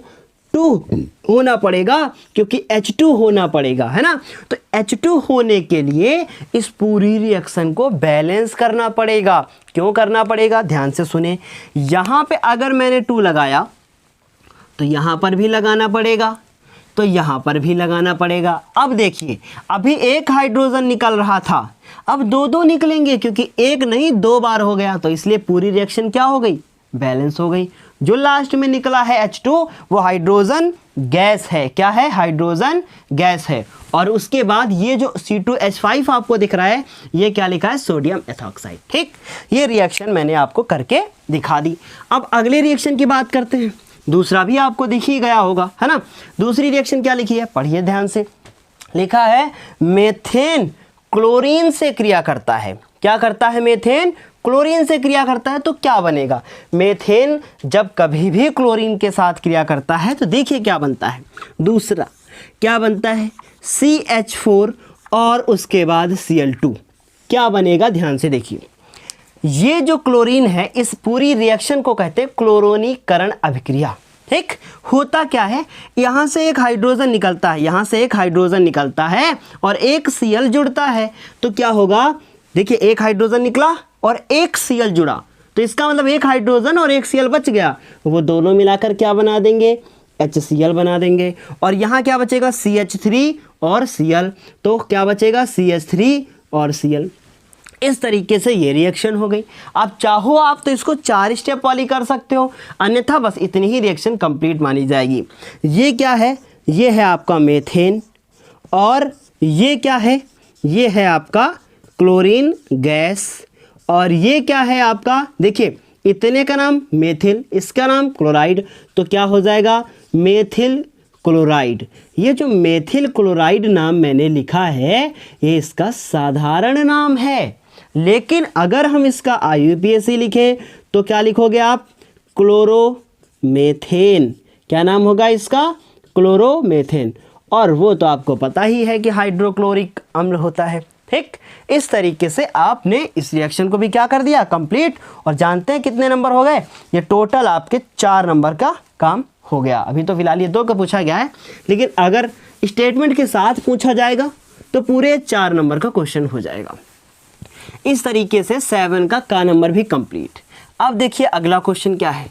2 होना पड़ेगा, क्योंकि H2 होना पड़ेगा, है ना। तो H2 होने के लिए इस पूरी रिएक्शन को बैलेंस करना पड़ेगा। क्यों करना पड़ेगा? ध्यान से सुने। यहाँ पे अगर मैंने 2 लगाया तो यहाँ पर भी लगाना पड़ेगा, तो यहाँ पर भी लगाना पड़ेगा। अब देखिए, अभी एक हाइड्रोजन निकल रहा था, अब 2-2 निकलेंगे, क्योंकि एक नहीं 2 बार हो गया, तो इसलिए पूरी रिएक्शन क्या हो गई? बैलेंस हो गई। जो लास्ट में निकला है H2 वो हाइड्रोजन गैस है। क्या है? हाइड्रोजन गैस है। और उसके बाद ये जो C2H5 आपको दिख रहा है ये क्या लिखा है? Sodium ethoxide. ठीक, ये रिएक्शन मैंने आपको करके दिखा दी। अब अगले रिएक्शन की बात करते हैं। दूसरा भी आपको दिख ही गया होगा, है ना। दूसरी रिएक्शन क्या लिखी है? पढ़िए ध्यान से। लिखा है मेथेन क्लोरीन से क्रिया करता है। क्या करता है? मेथेन क्लोरीन से क्रिया करता है। तो क्या बनेगा? मेथेन जब कभी भी क्लोरीन के साथ क्रिया करता है तो देखिए क्या बनता है। दूसरा क्या बनता है? CH4 और उसके बाद Cl2। क्या बनेगा? ध्यान से देखिए। ये जो क्लोरीन है इस पूरी रिएक्शन को कहते हैं क्लोरोनीकरण अभिक्रिया। ठीक, होता क्या है? यहाँ से एक हाइड्रोजन निकलता है, यहाँ से एक हाइड्रोजन निकलता है और एक Cl जुड़ता है। तो क्या होगा? देखिए, एक हाइड्रोजन निकला और एक Cl जुड़ा, तो इसका मतलब एक हाइड्रोजन और एक Cl बच गया। वो दोनों मिलाकर क्या बना देंगे? HCl बना देंगे। और यहाँ क्या बचेगा? CH3 और Cl। तो क्या बचेगा? CH3 और Cl। इस तरीके से ये रिएक्शन हो गई। आप चाहो आप तो इसको 4 स्टेप वाली कर सकते हो, अन्यथा बस इतनी ही रिएक्शन कंप्लीट मानी जाएगी। ये क्या है? ये है आपका मेथेन और ये क्या है? ये है आपका क्लोरीन गैस और ये क्या है आपका? देखिए, इतने का नाम मेथिल, इसका नाम क्लोराइड। तो क्या हो जाएगा? Methyl chloride. ये जो मेथिल क्लोराइड नाम मैंने लिखा है ये इसका साधारण नाम है, लेकिन अगर हम इसका IUPAC लिखें तो क्या लिखोगे आप? क्लोरोमेथेन। क्या नाम होगा इसका? क्लोरोमेथेन। और वो तो आपको पता ही है कि हाइड्रोक्लोरिक अम्ल होता है। ठीक, इस तरीके से आपने इस रिएक्शन को भी क्या कर दिया? कंप्लीट। और जानते हैं कितने नंबर हो गए? ये टोटल आपके 4 नंबर का काम हो गया। अभी तो फिलहाल ये 2 का पूछा गया है, लेकिन अगर स्टेटमेंट के साथ पूछा जाएगा तो पूरे 4 नंबर का क्वेश्चन हो जाएगा। इस तरीके से 7 का नंबर भी कंप्लीट। अब देखिए अगला क्वेश्चन क्या है।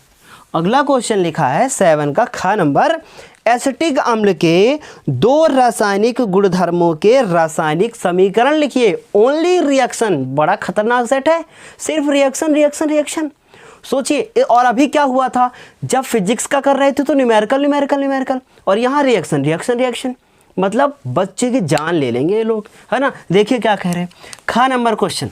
अगला क्वेश्चन लिखा है 7 का नंबर, एसिटिक अम्ल के 2 रासायनिक गुणधर्मों के रासायनिक समीकरण लिखिए। ओनली रिएक्शन, बड़ा खतरनाक सेट है, सिर्फ रिएक्शन रिएक्शन रिएक्शन। सोचिए, और अभी क्या हुआ था? जब फिजिक्स का कर रहे थे तो न्यूमेरिकल न्यूमेरिकल न्यूमेरिकल, और यहाँ रिएक्शन रिएक्शन रिएक्शन। मतलब बच्चे की जान ले लेंगे ये लोग, है ना। देखिए क्या कह रहे हैं। नंबर क्वेश्चन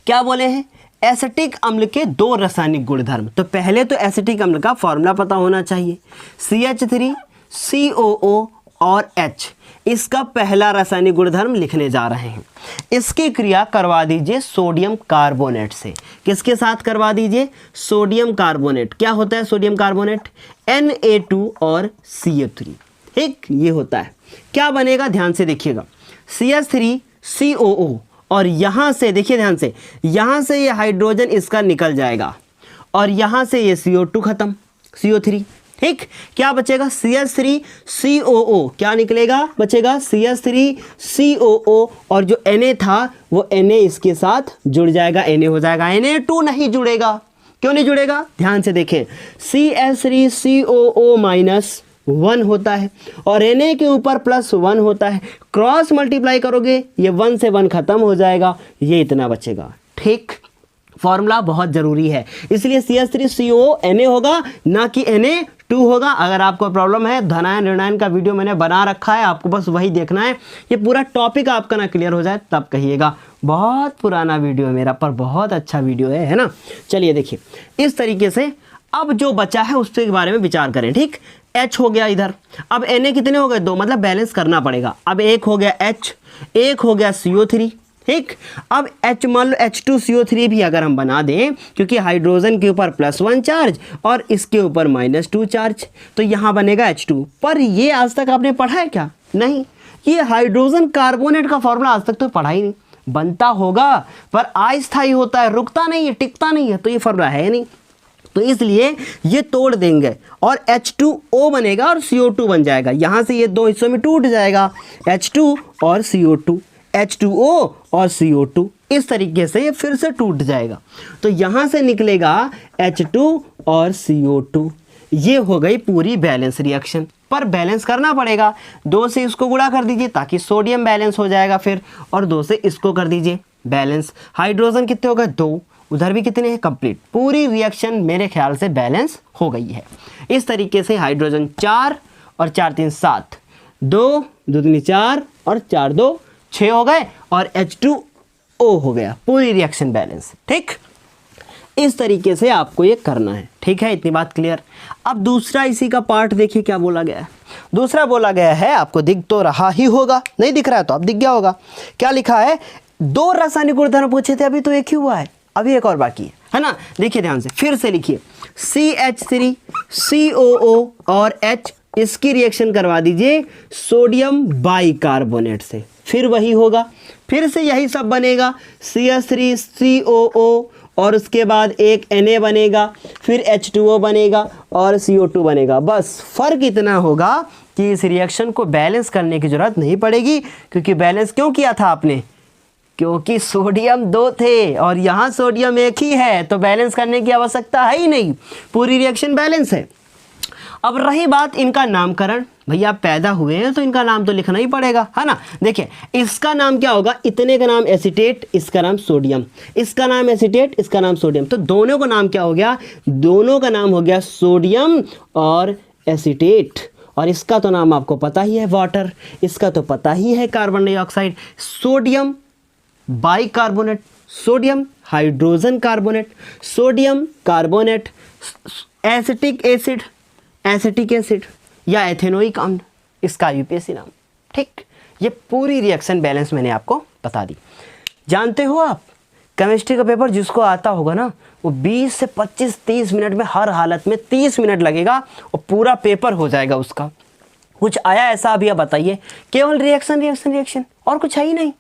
क्या बोले हैं? एसिटिक अम्ल के 2 रासायनिक गुणधर्म। तो पहले तो एसिटिक अम्ल का फॉर्मूला पता होना चाहिए। CH3 COO और H, इसका पहला रासायनिक गुणधर्म लिखने जा रहे हैं। इसकी क्रिया करवा दीजिए सोडियम कार्बोनेट से। किसके साथ करवा दीजिए? Sodium carbonate. क्या होता है सोडियम कार्बोनेट? Na2 और CO3। ठीक, ये होता है। क्या बनेगा? ध्यान से देखिएगा। CH3 COO और यहाँ से देखिए ध्यान से, यहाँ से ये हाइड्रोजन इसका निकल जाएगा और यहाँ से ये CO2 खत्म, CO3। ठीक, क्या बचेगा? CH3 COO। क्या निकलेगा? बचेगा CH3 COO और जो Na था वो Na इसके साथ जुड़ जाएगा, Na हो जाएगा। Na2 नहीं जुड़ेगा। क्यों नहीं जुड़ेगा? ध्यान से देखें। CH3 COO -1 होता है और Na के ऊपर +1 होता है। क्रॉस मल्टीप्लाई करोगे ये 1 से 1 खत्म हो जाएगा, ये इतना बचेगा। ठीक, फॉर्मूला बहुत ज़रूरी है, इसलिए CH3 COO Na होगा, ना कि Na2 होगा। अगर आपको प्रॉब्लम है, धनायन ऋणायन का वीडियो मैंने बना रखा है, आपको बस वही देखना है। ये पूरा टॉपिक आपका ना क्लियर हो जाए तब कहिएगा। बहुत पुराना वीडियो है मेरा, पर बहुत अच्छा वीडियो है ना। चलिए देखिए, इस तरीके से अब जो बचा है उसके बारे में विचार करें। ठीक, H हो गया इधर। अब Na कितने हो गए? 2, मतलब बैलेंस करना पड़ेगा। अब एक हो गया H, एक हो गया CO3। ठीक, अब H मान लो H2CO3 भी अगर हम बना दें, क्योंकि हाइड्रोजन के ऊपर +1 चार्ज और इसके ऊपर -2 चार्ज, तो यहाँ बनेगा H2। पर ये आज तक आपने पढ़ा है क्या? नहीं। ये हाइड्रोजन कार्बोनेट का फॉर्मूला आज तक तो पढ़ा ही नहीं। बनता होगा पर अस्थायी होता है, रुकता नहीं है, टिकता नहीं है, तो ये फॉर्मूला है नहीं। तो इसलिए ये तोड़ देंगे और H2O बनेगा और CO2 बन जाएगा। यहाँ से ये 2 हिस्सों में टूट जाएगा, H2 और CO2, H2O और CO2। इस तरीके से ये फिर से टूट जाएगा। तो यहाँ से निकलेगा H2 और CO2। ये हो गई पूरी बैलेंस रिएक्शन। पर बैलेंस करना पड़ेगा। 2 से इसको गुणा कर दीजिए ताकि सोडियम बैलेंस हो जाएगा फिर, और 2 से इसको कर दीजिए बैलेंस। हाइड्रोजन कितने हो गए? 2, उधर भी कितने हैं, कंप्लीट। पूरी रिएक्शन मेरे ख्याल से बैलेंस हो गई है। इस तरीके से हाइड्रोजन 4 और 4 3 7, 2 2 3 4 और 4 2 6 हो गए और H2O हो गया, पूरी रिएक्शन बैलेंस। ठीक, इस तरीके से आपको ये करना है। ठीक है, इतनी बात क्लियर। अब दूसरा इसी का पार्ट देखिए क्या बोला गया है। दूसरा बोला गया है, आपको दिख तो रहा ही होगा, नहीं दिख रहा है तो अब दिख गया होगा। क्या लिखा है, 2 रासायनिक गुणधर्म पूछे थे, अभी तो एक ही हुआ है, अभी एक और बाकी है ना। देखिए ध्यान से, फिर से लिखिए, CH3 COO और H, इसकी रिएक्शन करवा दीजिए सोडियम बाइकार्बोनेट से, फिर वही होगा, फिर से यही सब बनेगा, CH3 COO और उसके बाद एक Na बनेगा, फिर H2O बनेगा और CO2 बनेगा। बस फर्क इतना होगा कि इस रिएक्शन को बैलेंस करने की जरूरत नहीं पड़ेगी, क्योंकि बैलेंस क्यों किया था आपने, क्योंकि सोडियम 2 थे और यहाँ सोडियम 1 ही है, तो बैलेंस करने की आवश्यकता है ही नहीं, पूरी रिएक्शन बैलेंस है। अब रही बात इनका नामकरण, भैया पैदा हुए हैं तो इनका नाम तो लिखना ही पड़ेगा, है ना। देखिए इसका नाम क्या होगा, इतने का नाम एसीटेट, इसका नाम सोडियम, इसका नाम एसीटेट, इसका नाम सोडियम, तो दोनों का नाम क्या हो गया, दोनों का नाम हो गया सोडियम और एसीटेट। और इसका तो नाम आपको पता ही है वाटर, इसका तो पता ही है carbon dioxide, sodium bicarbonate, sodium hydrogen carbonate, sodium carbonate, acetic acid, acetic acid या एथेनोइक अम्ल, इसका यूपीएससी नाम। ठीक, ये पूरी रिएक्शन बैलेंस मैंने आपको बता दी। जानते हो आप, केमिस्ट्री का पेपर जिसको आता होगा ना, वो 20 से 25-30 मिनट में, हर हालत में 30 मिनट लगेगा और पूरा पेपर हो जाएगा उसका। कुछ आया ऐसा अभी आप बताइए, केवल रिएक्शन रिएक्शन रिएक्शन और कुछ है ही नहीं,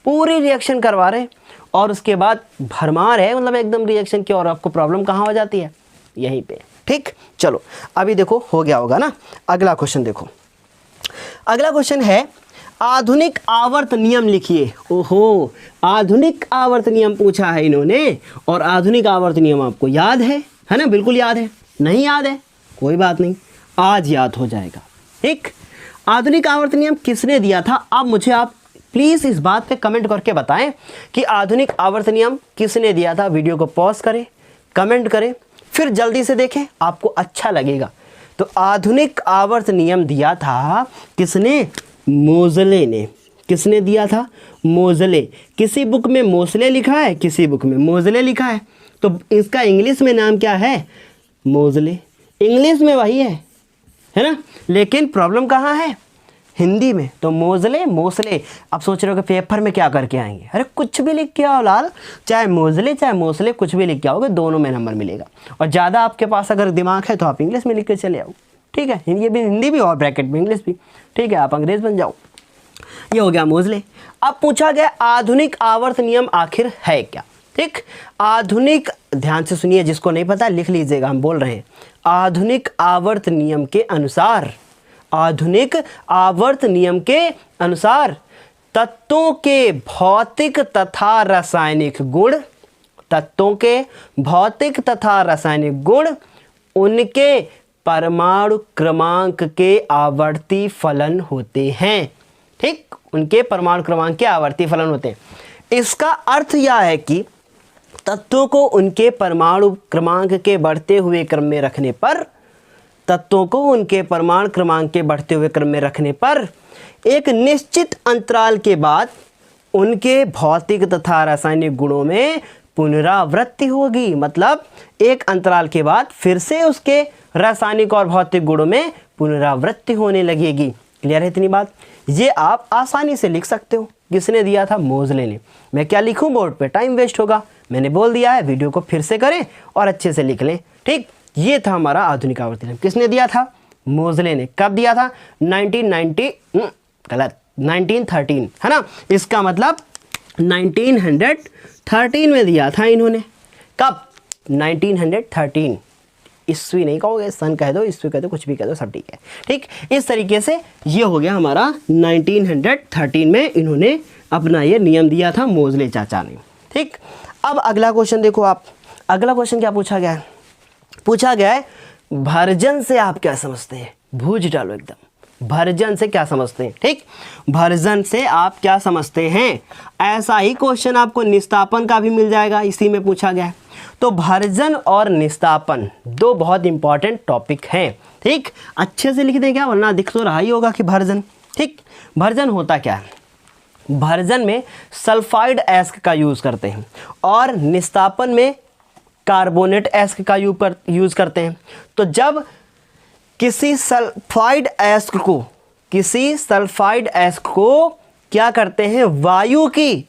पूरी रिएक्शन करवा रहे और उसके बाद भरमार है, मतलब एकदम रिएक्शन की। और आपको प्रॉब्लम कहाँ हो जाती है, यहीं पे। ठीक, चलो अभी देखो हो गया होगा ना। अगला क्वेश्चन देखो, अगला क्वेश्चन है आधुनिक आवर्त नियम लिखिए। ओहो, आधुनिक आवर्त नियम पूछा है इन्होंने, और आधुनिक आवर्त नियम आपको याद है ना, बिल्कुल याद है। नहीं याद है कोई बात नहीं, आज याद हो जाएगा। ठीक, आधुनिक आवर्त नियम किसने दिया था, अब मुझे आप प्लीज़ इस बात पे कमेंट करके बताएं कि आधुनिक आवर्त नियम किसने दिया था। वीडियो को पॉज करें, कमेंट करें, फिर जल्दी से देखें, आपको अच्छा लगेगा। तो आधुनिक आवर्त नियम दिया था किसने, मोज़ले ने। किसने दिया था, मोज़ले। किसी बुक में मोसले लिखा है, किसी बुक में मोज़ले लिखा है, तो इसका इंग्लिश में नाम क्या है, मोज़ले। इंग्लिश में वही है ना, लेकिन प्रॉब्लम कहाँ है, हिंदी में। तो मोज़ले मोसले, अब सोच रहे हो कि पेपर में क्या करके आएंगे, अरे कुछ भी लिख के आओ लाल, चाहे मोज़ले चाहे मोसले, कुछ भी लिख के आओगे, दोनों में नंबर मिलेगा। और ज़्यादा आपके पास अगर दिमाग है तो आप इंग्लिश में लिख के चले आओ। ठीक है, हिंदी भी और ब्रैकेट में इंग्लिश भी। ठीक है, आप अंग्रेज बन जाओ। ये हो गया मोज़ले। अब पूछा गया आधुनिक आवर्त नियम आखिर है क्या। ठीक, आधुनिक, ध्यान से सुनिए, जिसको नहीं पता लिख लीजिएगा, हम बोल रहे हैं आधुनिक आवर्त नियम के अनुसार, आधुनिक आवर्त नियम के अनुसार तत्वों के भौतिक तथा रासायनिक गुण, तत्वों के भौतिक तथा रासायनिक गुण उनके परमाणु क्रमांक के आवर्ती फलन होते हैं। ठीक, उनके परमाणु क्रमांक के आवर्ती फलन होते हैं। इसका अर्थ यह है कि तत्वों को उनके परमाणु क्रमांक के बढ़ते हुए क्रम में रखने पर, तत्वों को उनके परमाणु क्रमांक के बढ़ते हुए क्रम में रखने पर एक निश्चित अंतराल के बाद उनके भौतिक तथा रासायनिक गुणों में पुनरावृत्ति होगी। मतलब एक अंतराल के बाद फिर से उसके रासायनिक और भौतिक गुणों में पुनरावृत्ति होने लगेगी। क्लियर है इतनी बात, ये आप आसानी से लिख सकते हो। किसने दिया था, मोज़ले ने। मैं क्या लिखूं बोर्ड पे, टाइम वेस्ट होगा, मैंने बोल दिया है, वीडियो को फिर से करें और अच्छे से लिख लें। ठीक, ये था हमारा आधुनिक आवर्त नियम। किसने दिया था, मोज़ले ने। कब दिया था, 1913, है ना। इसका मतलब 1913 में दिया था इन्होंने। कब, 1913। ईस्वी नहीं कहोगे, सन कह दो, ईस्वी कह दो, कुछ भी कह दो, सब ठीक है। ठीक, इस तरीके से ये हो गया हमारा 1913 में इन्होंने अपना ये नियम दिया था मोज़ले चाचा ने। ठीक, अब अगला क्वेश्चन देखो आप। अगला क्वेश्चन क्या पूछा गया है, पूछा गया है भर्जन से आप क्या समझते हैं। भूज डालो एकदम, भर्जन से क्या समझते हैं। ठीक, भर्जन से आप क्या समझते हैं। ऐसा ही क्वेश्चन आपको निस्तापन का भी मिल जाएगा, इसी में पूछा गया है। तो भर्जन और निस्तापन दो बहुत इंपॉर्टेंट टॉपिक हैं, ठीक। अच्छे से लिख दें क्या, वरना दिख तो रहा ही होगा कि भर्जन, ठीक। भर्जन होता क्या है, भर्जन में सल्फाइड एस्क का यूज़ करते हैं और निस्तापन में कार्बोनेट एस्क का यूज़ करते हैं। तो जब किसी सल्फाइड एस्क को क्या करते हैं, वायु की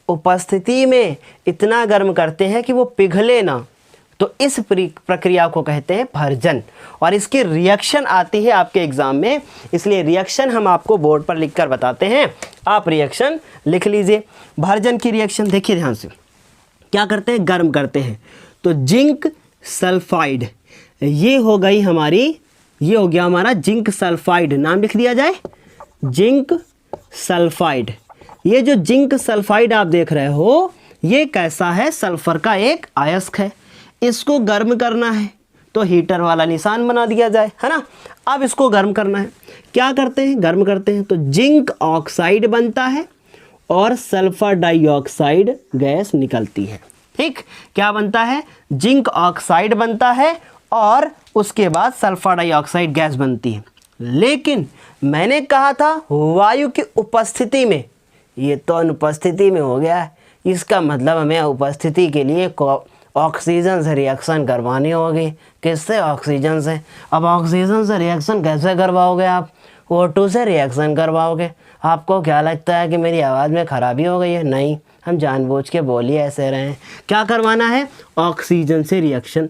उपस्थिति में इतना गर्म करते हैं कि वो पिघले ना, तो इस प्रक्रिया को कहते हैं भर्जन। और इसकी रिएक्शन आती है आपके एग्जाम में, इसलिए रिएक्शन हम आपको बोर्ड पर लिखकर बताते हैं, आप रिएक्शन लिख लीजिए। भर्जन की रिएक्शन देखिए ध्यान से, क्या करते हैं, गर्म करते हैं। तो जिंक सल्फाइड, ये हो गई हमारी, ये हो गया हमारा जिंक सल्फाइड, नाम लिख दिया जाए जिंक सल्फाइड। ये जो जिंक सल्फाइड आप देख रहे हो, ये कैसा है, सल्फर का एक अयस्क है। इसको गर्म करना है तो हीटर वाला निशान बना दिया जाए, है ना। अब इसको गर्म करना है, क्या करते हैं, गर्म करते हैं तो जिंक ऑक्साइड बनता है और सल्फर डाइऑक्साइड गैस निकलती है, ठीक। क्या बनता है, जिंक ऑक्साइड बनता है और उसके बाद सल्फर डाइऑक्साइड गैस बनती है। लेकिन मैंने कहा था वायु की उपस्थिति में, ये तो अनुपस्थिति में हो गया है, इसका मतलब हमें उपस्थिति के लिए ऑक्सीजन से रिएक्शन करवानी होगी। किससे, ऑक्सीजन से। अब ऑक्सीजन से रिएक्शन कैसे करवाओगे आप, O2 से रिएक्शन करवाओगे। आपको क्या लगता है कि मेरी आवाज़ में खराबी हो गई है, नहीं, हम जानबूझ के बोल ही ऐसे रहे हैं। क्या करवाना है, ऑक्सीजन से रिएक्शन।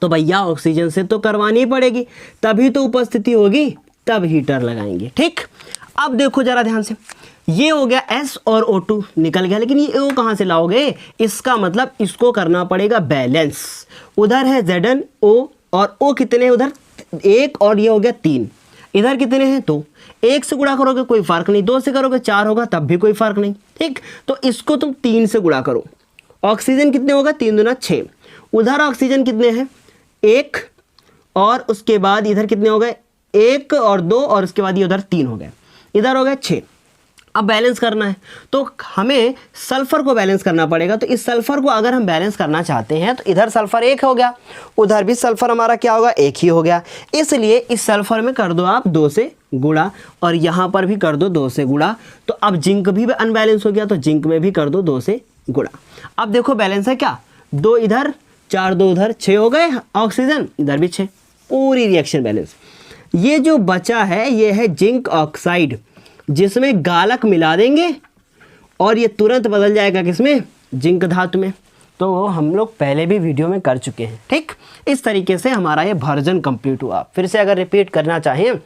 तो भैया ऑक्सीजन से तो करवानी पड़ेगी, तभी तो उपस्थिति होगी, तब हीटर लगाएंगे, ठीक। अब देखो जरा ध्यान से, ये हो गया S और O2 निकल गया, लेकिन ये O कहाँ से लाओगे, इसका मतलब इसको करना पड़ेगा बैलेंस। उधर है ZnO और O कितने हैं उधर, 1 और ये हो गया 3, इधर कितने हैं 2। 1 से गुणा करोगे कोई फ़र्क नहीं, 2 से करोगे 4 होगा तब भी कोई फ़र्क नहीं, ठीक। तो इसको तुम 3 से गुणा करो, ऑक्सीजन कितने होगा, 3 दूना 6। उधर ऑक्सीजन कितने हैं, 1, और उसके बाद इधर कितने हो गए, 1 और 2, और उसके बाद ये उधर 3 हो गए, इधर हो गए 6। अब बैलेंस करना है तो हमें सल्फर को बैलेंस करना पड़ेगा। तो इस सल्फर को अगर हम बैलेंस करना चाहते हैं तो इधर सल्फर 1 हो गया, उधर भी सल्फर हमारा क्या होगा, 1 ही हो गया। इसलिए इस सल्फर में कर दो आप 2 से गुणा और यहाँ पर भी कर दो 2 से गुणा। तो अब जिंक भी अनबैलेंस हो गया, तो जिंक में भी कर दो 2 से गुणा। अब देखो बैलेंस है क्या, 2 इधर 4 2 उधर 6 हो गए, ऑक्सीजन इधर भी 6, पूरी रिएक्शन बैलेंस। ये जो बचा है ये है जिंक ऑक्साइड, जिसमें गालक मिला देंगे और ये तुरंत बदल जाएगा किसमें, जिंक धातु में। तो हम लोग पहले भी वीडियो में कर चुके हैं, ठीक। इस तरीके से हमारा ये भर्जन कंप्लीट हुआ। फिर से अगर रिपीट करना चाहें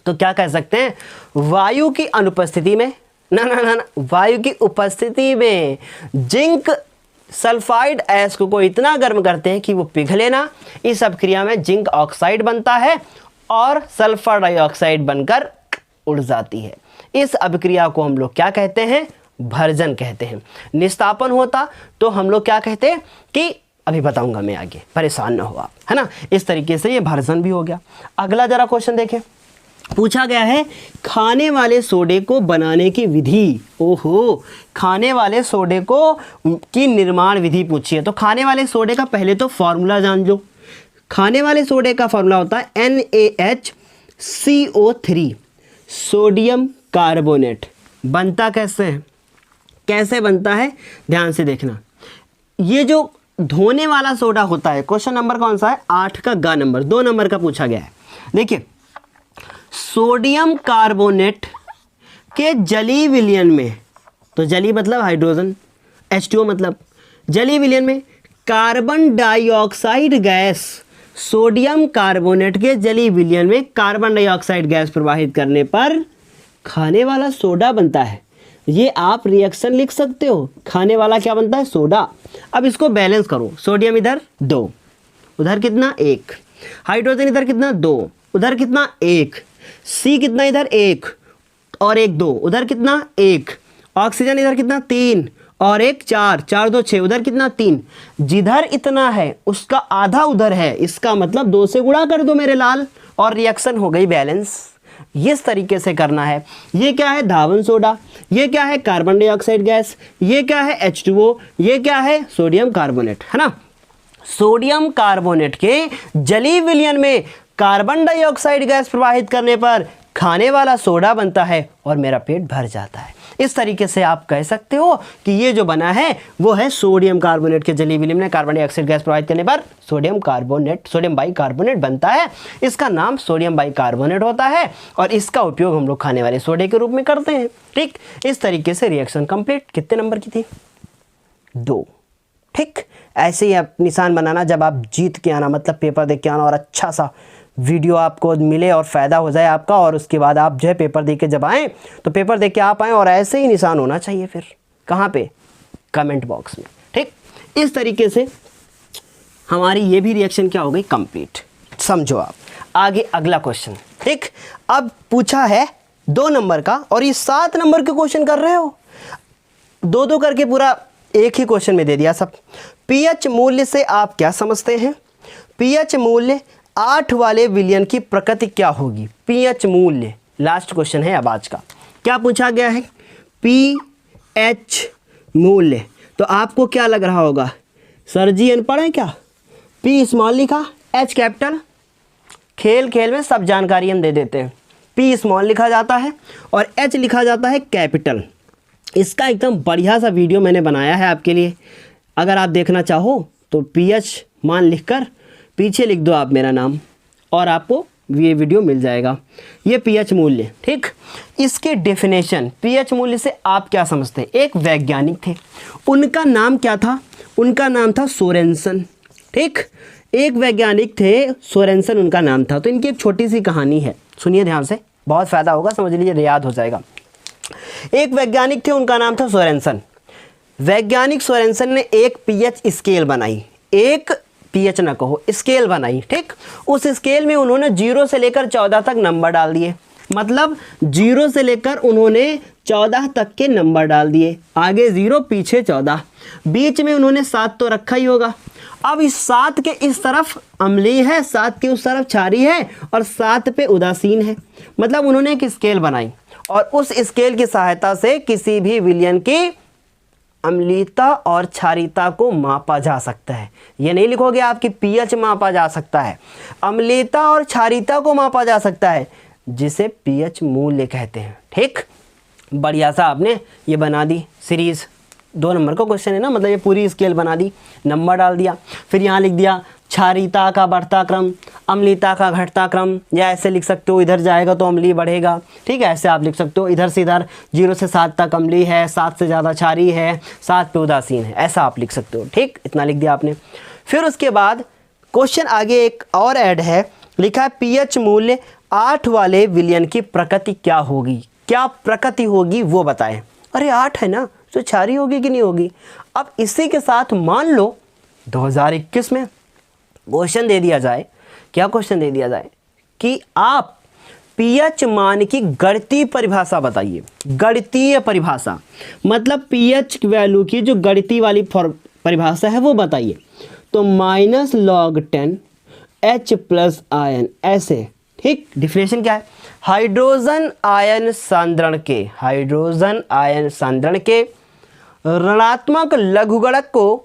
तो क्या कह सकते हैं, वायु की अनुपस्थिति में, ना, वायु की उपस्थिति में जिंक सल्फाइड एस्क को इतना गर्म करते हैं कि वो पिघले ना। इस अभिक्रिया में जिंक ऑक्साइड बनता है और सल्फर डाइऑक्साइड बनकर उड़ जाती है। इस अभिक्रिया को हम लोग क्या कहते हैं, भर्जन कहते हैं। निस्तापन होता तो हम लोग क्या कहते हैं कि अभी बताऊंगा मैं आगे, परेशान ना हो आप, है ना। इस तरीके से ये भर्जन भी हो गया। अगला जरा क्वेश्चन देखें, पूछा गया है खाने वाले सोडे को बनाने की विधि। ओहो, खाने वाले सोडे को की निर्माण विधि पूछी है। तो खाने वाले सोडे का पहले तो फॉर्मूला जान लो। खाने वाले सोडे का फॉर्मूला होता है NaHCO3, सोडियम कार्बोनेट। बनता कैसे है, कैसे बनता है, ध्यान से देखना। ये जो धोने वाला सोडा होता है, क्वेश्चन नंबर कौन सा है, 8 का ग नंबर, 2 नंबर का पूछा गया है। देखिए, सोडियम कार्बोनेट के जलीय विलयन में, तो जलीय मतलब हाइड्रोजन, H2O मतलब जलीय विलयन में carbon dioxide gas, sodium carbonate के जलीय विलयन में कार्बन डाइऑक्साइड गैस प्रवाहित करने पर खाने वाला सोडा बनता है। ये आप रिएक्शन लिख सकते हो, खाने वाला क्या बनता है, सोडा। अब इसको बैलेंस करो, सोडियम इधर 2, उधर कितना 1, हाइड्रोजन इधर कितना 2, उधर कितना 1, C कितना इधर 1 और 1 2, उधर कितना 1, ऑक्सीजन इधर कितना 3 और 1 4, 4 2 6, उधर कितना 3, जिधर इतना है उसका आधा उधर है, इसका मतलब 2 से गुणा कर दो मेरे लाल और रिएक्शन हो गई बैलेंस। इस तरीके से करना है। ये क्या है, धावन सोडा, ये क्या है, कार्बन डाइऑक्साइड गैस, ये क्या है, H2O, ये क्या है, सोडियम कार्बोनेट, है ना। सोडियम कार्बोनेट के जलीय विलयन में कार्बन डाइऑक्साइड गैस प्रवाहित करने पर खाने वाला सोडा बनता है और मेरा पेट भर जाता है। इस तरीके से आप कह सकते हो कि ये जो बना है वो है सोडियम कार्बोनेट के जलीय विलयन में कार्बन डाइऑक्साइड गैस प्रवाहित करने पर सोडियम बाइकार्बोनेट बनता है। इसका नाम सोडियम बाइकार्बोनेट होता है और इसका उपयोग हम लोग खाने वाले सोडे के रूप में करते हैं। ठीक, इस तरीके से रिएक्शन कंप्लीट। कितने नंबर की थी? 2। ठीक, ऐसे ही आप निशान बनाना जब आप जीत के आना, मतलब पेपर देख के आना और अच्छा सा वीडियो आपको मिले और फ़ायदा हो जाए आपका, और उसके बाद आप जो है पेपर दे के जब आएँ तो पेपर दे के आप आएँ और ऐसे ही निशान होना चाहिए। फिर कहाँ पे? कमेंट बॉक्स में। ठीक, इस तरीके से हमारी ये भी रिएक्शन क्या हो गई? कंप्लीट। समझो आप आगे अगला क्वेश्चन। ठीक, अब पूछा है 2 नंबर का और ये 7 नंबर के क्वेश्चन कर रहे हो, 2-2 करके पूरा एक ही क्वेश्चन में दे दिया सब। पीएच मूल्य से आप क्या समझते हैं? पीएच मूल्य 8 वाले विलयन की प्रकृति क्या होगी? पीएच मूल्य लास्ट क्वेश्चन है अब आज का। क्या पूछा गया है? पीएच मूल्य। तो आपको क्या लग रहा होगा? सर जी अनपढ़ है क्या? पी स्मॉल लिखा, एच कैपिटल। खेल खेल में सब जानकारी हम दे देते हैं। पी स्मॉल लिखा जाता है और एच लिखा जाता है कैपिटल। इसका एकदम बढ़िया सा वीडियो मैंने बनाया है आपके लिए, अगर आप देखना चाहो तो पीएच मान लिखकर पीछे लिख दो आप मेरा नाम और आपको ये वीडियो मिल जाएगा। ये पीएच मूल्य। ठीक, इसके डेफिनेशन, पीएच मूल्य से आप क्या समझते हैं? एक वैज्ञानिक थे, उनका नाम क्या था? उनका नाम था सोरेनसन। ठीक, एक वैज्ञानिक थे सोरेनसन उनका नाम था। तो इनकी एक छोटी सी कहानी है, सुनिए ध्यान से, बहुत फ़ायदा होगा, समझ लीजिए, याद हो जाएगा। एक वैज्ञानिक थे, उनका नाम था सोरेनसन। वैज्ञानिक सोरेनसन ने एक पीएच स्केल बनाई, एक पीएच ना कहो, स्केल बनाई। ठीक, उस स्केल में उन्होंने 0 से लेकर 14 तक नंबर डाल दिए। मतलब 0 से लेकर उन्होंने 14 तक के नंबर डाल दिए, आगे 0 पीछे 14, बीच में उन्होंने 7 तो रखा ही होगा। अब इस 7 के इस तरफ अम्लीय है, 7 के उस तरफ क्षारीय है और 7 पे उदासीन है। मतलब उन्होंने एक स्केल बनाई और उस स्केल की सहायता से किसी भी विलयन की अम्लीयता और क्षारीयता को मापा जा सकता है। ये नहीं लिखोगे आपकी पीएच मापा जा सकता है, अम्लीयता और क्षारीयता को मापा जा सकता है, जिसे पीएच मूल्य कहते हैं। ठीक, बढ़िया सा आपने ये बना दी सीरीज। 2 नंबर का क्वेश्चन है ना, मतलब ये पूरी स्केल बना दी, नंबर डाल दिया, फिर यहाँ लिख दिया क्षारीयता का बढ़ता क्रम, अम्लीयता का घटता क्रम, या ऐसे लिख सकते हो इधर जाएगा तो अम्लीय बढ़ेगा। ठीक है, ऐसे आप लिख सकते हो, इधर से इधर 0 से 7 तक अम्लीय है, 7 से ज़्यादा क्षारीय है, 7 पे उदासीन है, ऐसा आप लिख सकते हो। ठीक, इतना लिख दिया आपने। फिर उसके बाद क्वेश्चन आगे एक और ऐड है, लिखा है पीएच मूल्य 8 वाले विलयन की प्रकृति क्या होगी? क्या प्रकृति होगी वो बताएं। अरे 8 है ना, तो क्षारीय होगी कि नहीं होगी? अब इसी के साथ मान लो 2021 में क्वेश्चन दे दिया जाए, क्या क्वेश्चन दे दिया जाए कि आप पीएच मान की गणितीय परिभाषा बताइए। गणितीय परिभाषा मतलब पीएच वैल्यू की जो गणितीय वाली परिभाषा है वो बताइए। तो -log10 H + आयन, ऐसे। ठीक, डिफिनेशन क्या है? हाइड्रोजन आयन सांद्रण के ऋणात्मक लघुगणक को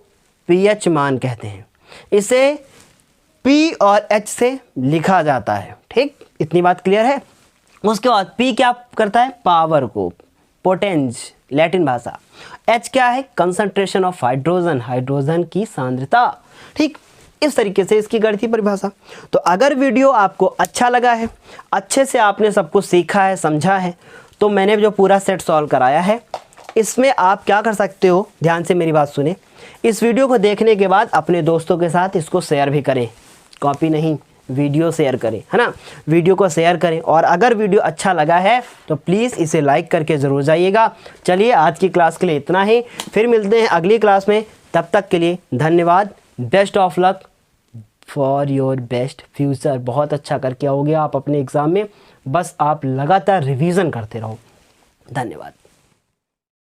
पीएच मान कहते हैं। इसे P और H से लिखा जाता है। ठीक, इतनी बात क्लियर है। उसके बाद P क्या करता है? पावर को, पोटेंज लैटिन भाषा। H क्या है? कंसंट्रेशन ऑफ हाइड्रोजन, हाइड्रोजन की सांद्रता। ठीक, इस तरीके से इसकी गणितीय परिभाषा। तो अगर वीडियो आपको अच्छा लगा है, अच्छे से आपने सब कुछ सीखा है, समझा है, तो मैंने जो पूरा सेट सॉल्व कराया है, इसमें आप क्या कर सकते हो, ध्यान से मेरी बात सुने। इस वीडियो को देखने के बाद अपने दोस्तों के साथ इसको शेयर भी करें, कॉपी नहीं, वीडियो शेयर करें, है ना, वीडियो को शेयर करें। और अगर वीडियो अच्छा लगा है तो प्लीज़ इसे लाइक करके ज़रूर जाइएगा। चलिए, आज की क्लास के लिए इतना ही, फिर मिलते हैं अगली क्लास में। तब तक के लिए धन्यवाद। Best of luck for your best future. बहुत अच्छा करके आओगे आप अपने एग्ज़ाम में, बस आप लगातार रिवीजन करते रहो। धन्यवाद।